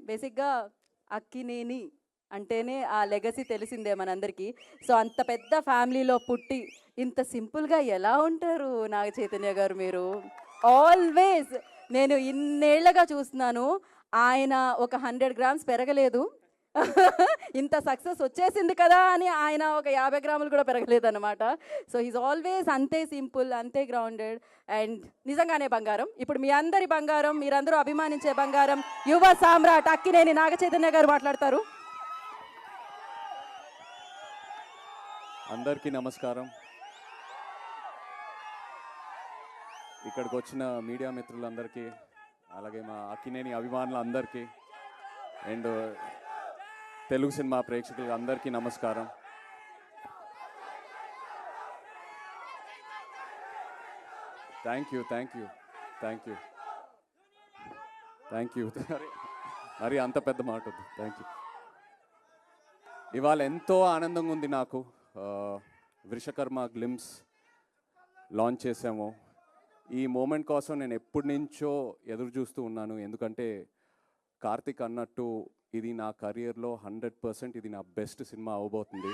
బేసిక్గా అక్కినేని అంటేనే ఆ లెగసీ తెలిసిందే మనందరికీ. సో అంత పెద్ద ఫ్యామిలీలో పుట్టి ఇంత సింపుల్గా ఎలా ఉంటారు నాగ చైతన్య గారు మీరు? ఆల్వేస్ నేను ఇన్నేళ్లగా చూస్తున్నాను, ఆయన ఒక 100 గ్రామ్స్ పెరగలేదు. ఇంత సక్సెస్ వచ్చేసింది కదా అని ఆయన ఒక 50 గ్రాములు కూడా పెరగలేదన్నమాట. సో హీస్ ఆల్వేస్ అంతే సింపుల్, అంతే గ్రౌండెడ్ అండ్ నిజంగానే బంగారం. ఇప్పుడు మీ అందరి బంగారం, మీరందరూ అభిమానించే బంగారం, యువ సామ్రాట్ అక్కినేని నాగ చైతన్య గారు మాట్లాడతారు. అందరికీ నమస్కారం. ఇక్కడికి వచ్చిన మీడియా మిత్రులందరికీ, అలాగే మా అక్కినేని అభిమానులందరికీ అండ్ తెలుగు సినిమా ప్రేక్షకులకు అందరికీ నమస్కారం. Thank you thank you thank you thank you మరి అంత పెద్ద మాట వద్దు. Thank you. ఇవాళ ఎంతో ఆనందంగా ఉంది నాకు. వృషకర్మ గ్లిమ్స్ లాంచ్ చేసాము. ఈ మూమెంట్ కోసం నేను ఎప్పటి నుంచో ఎదురు చూస్తూ ఉన్నాను. ఎందుకంటే కార్తిక్ అన్నట్టు ఇది నా కెరియర్లో 100% ఇది నా బెస్ట్ సినిమా అవబోతుంది.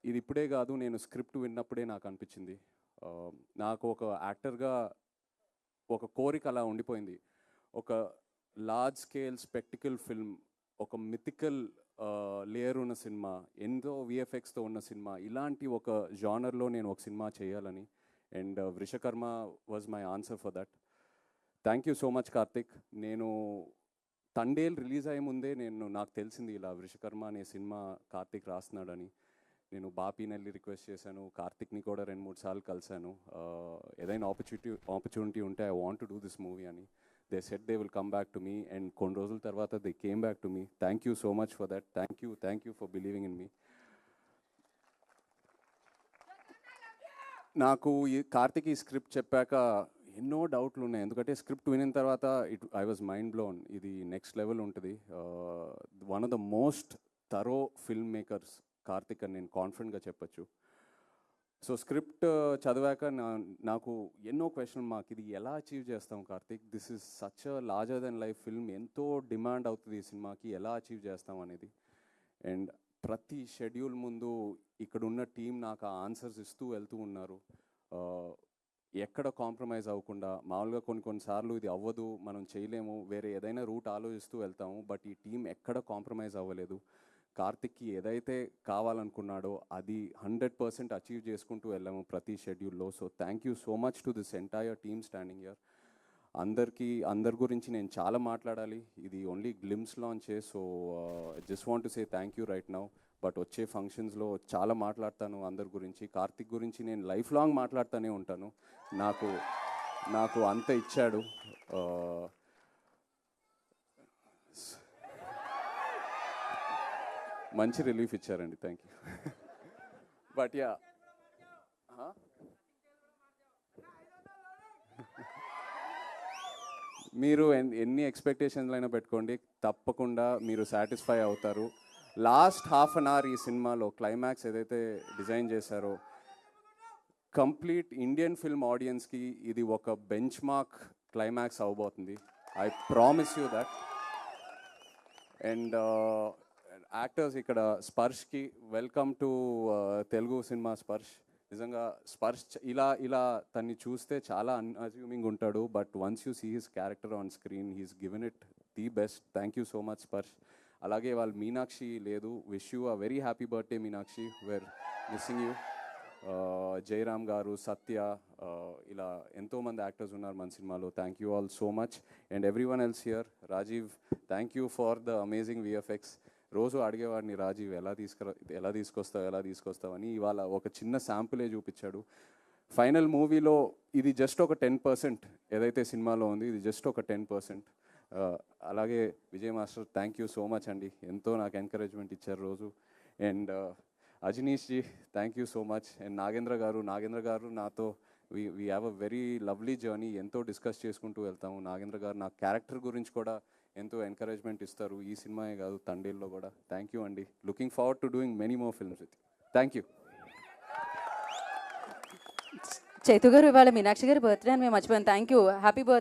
ఇది ఇప్పుడే కాదు, నేను స్క్రిప్ట్ విన్నప్పుడే నాకు అనిపించింది. నాకు ఒక యాక్టర్గా ఒక కోరిక అలా ఉండిపోయింది. ఒక లార్జ్ స్కేల్ స్పెక్టికల్ ఫిల్మ్, ఒక మిథికల్ లేయర్ ఉన్న సినిమా, ఎంతో విఎఫ్ఎక్స్తో ఉన్న సినిమా, ఇలాంటి ఒక జానర్లో నేను ఒక సినిమా చేయాలని. And Vrushakarma was my answer for that. Thank you so much Karthik. నేను తండేల్ రిలీజ్ అయ్యే ముందే నాకు తెలిసింది ఇలా వృషకర్మ అనే సినిమా కార్తిక్ రాస్తున్నాడని. నేను బాపీని వెళ్ళి రిక్వెస్ట్ చేశాను, కార్తిక్ని కూడా 2-3 సార్లు కలిశాను. ఏదైనా ఆపర్చునిటీ ఉంటే I want to do this movie అని. They said they will come back to me and కొన్ని రోజుల తర్వాత they came back to me. Thank you so much for that. Thank you for believing in me. నాకు ఈ కార్తిక్ ఈ script చెప్పాక ఎన్నో డౌట్లు ఉన్నాయి. ఎందుకంటే స్క్రిప్ట్ వినిన తర్వాత ఐ వాజ్ మైండ్ బ్లోన్. ఇది నెక్స్ట్ లెవెల్ ఉంటుంది. One of the most thorough film makers Karthik అని నేను కాన్ఫిడెంట్గా చెప్పచ్చు. సో స్క్రిప్ట్ చదివాక నాకు ఎన్నో క్వశ్చన్ మార్క్. ఇది ఎలా అచీవ్ చేస్తాం Karthik? This is such a larger than life film. ఎంతో డిమాండ్ అవుతుంది ఈ సినిమాకి, ఎలా అచీవ్ చేస్తాం అనేది. అండ్ ప్రతి షెడ్యూల్ ముందు ఇక్కడున్న టీం నాకు ఆ ఆన్సర్స్ ఇస్తూ వెళ్తూ ఉన్నారు. ఎక్కడ కాంప్రమైజ్ అవ్వకుండా. మామూలుగా కొన్నిసార్లు ఇది అవ్వదు, మనం చేయలేము, వేరే ఏదైనా రూట్ ఆలోచిస్తూ వెళ్తాము. బట్ ఈ టీం ఎక్కడ కాంప్రమైజ్ అవ్వలేదు. కార్తిక్కి ఏదైతే కావాలనుకున్నాడో అది 100% అచీవ్ చేసుకుంటూ వెళ్ళాము ప్రతి షెడ్యూల్లో. So thank you so much to this entire team standing here. అందరి గురించి నేను చాలా మాట్లాడాలి. ఇది ఓన్లీ గ్లిమ్స్ లాంచే. So just want to say thank you right now. But వచ్చే ఫంక్షన్స్లో చాలా మాట్లాడతాను అందరి గురించి. కార్తిక్ గురించి నేను లైఫ్ లాంగ్ మాట్లాడుతూనే ఉంటాను. నాకు అంత ఇచ్చాడు. మంచి రిలీఫ్ ఇచ్చారండి. Thank you. బట్ యా, మీరు ఎన్ని ఎక్స్పెక్టేషన్లు అయినా పెట్టుకోండి, తప్పకుండా మీరు సాటిస్ఫై అవుతారు. లాస్ట్ హాఫ్ అన్ అవర్ ఈ సినిమాలో క్లైమాక్స్ ఏదైతే డిజైన్ చేశారో, కంప్లీట్ ఇండియన్ ఫిల్మ్ ఆడియన్స్కి ఇది ఒక బెంచ్ మార్క్ క్లైమాక్స్ అవబోతుంది. I promise you that. And actors ఇక్కడ స్పర్శ్కి వెల్కమ్ టు తెలుగు సినిమా. నిజంగా స్పర్శ్ ఇలా తన్ని చూస్తే చాలా అన్అజ్యూమింగ్ ఉంటాడు. But once you see his character on screen, he's given it the best. Thank you so much Sparsh. అలాగే వాళ్ళు మీనాక్షి లేదు, wish you a very happy birthday Meenakshi, we're missing you. Jayaram garu, Satya, ఇలా ఎంతోమంది యాక్టర్స్ ఉన్నారు మన సినిమాలో. Thank you all so much. And everyone else here. Rajeev, thank you for the amazing VFX. రోజు అడిగేవాడిని, రాజీవ్ ఎలా తీసుకొస్తావు అని. ఇవాళ ఒక చిన్న శాంపులే చూపించాడు. ఫైనల్ మూవీలో ఇది జస్ట్ ఒక 10% ఏదైతే సినిమాలో ఉంది, ఇది జస్ట్ ఒక 10%. అలాగే Vijay master, thank you so much అండి. ఎంతో నాకు ఎంకరేజ్మెంట్ ఇచ్చారు రోజు. And Ajaneesh ji, thank you so much. And Nagendra గారు నాతో we have a very lovely journey. ఎంతో డిస్కస్ చేసుకుంటూ వెళ్తాము. నాగేంద్ర గారు నా క్యారెక్టర్ గురించి కూడా ఎంతో ఎంకరేజ్మెంట్ ఇస్తారు. ఈ సినిమాయే కాదు, తండేల్లో కూడా. థ్యాంక్ యూ అండి. Looking forward to doing many more films with. Thank you. Chaitu గారు, ఇవాళ మీనాక్షి గారి బర్త్డే అని మేము మర్చిపోయాం. Thank you. Happy birthday.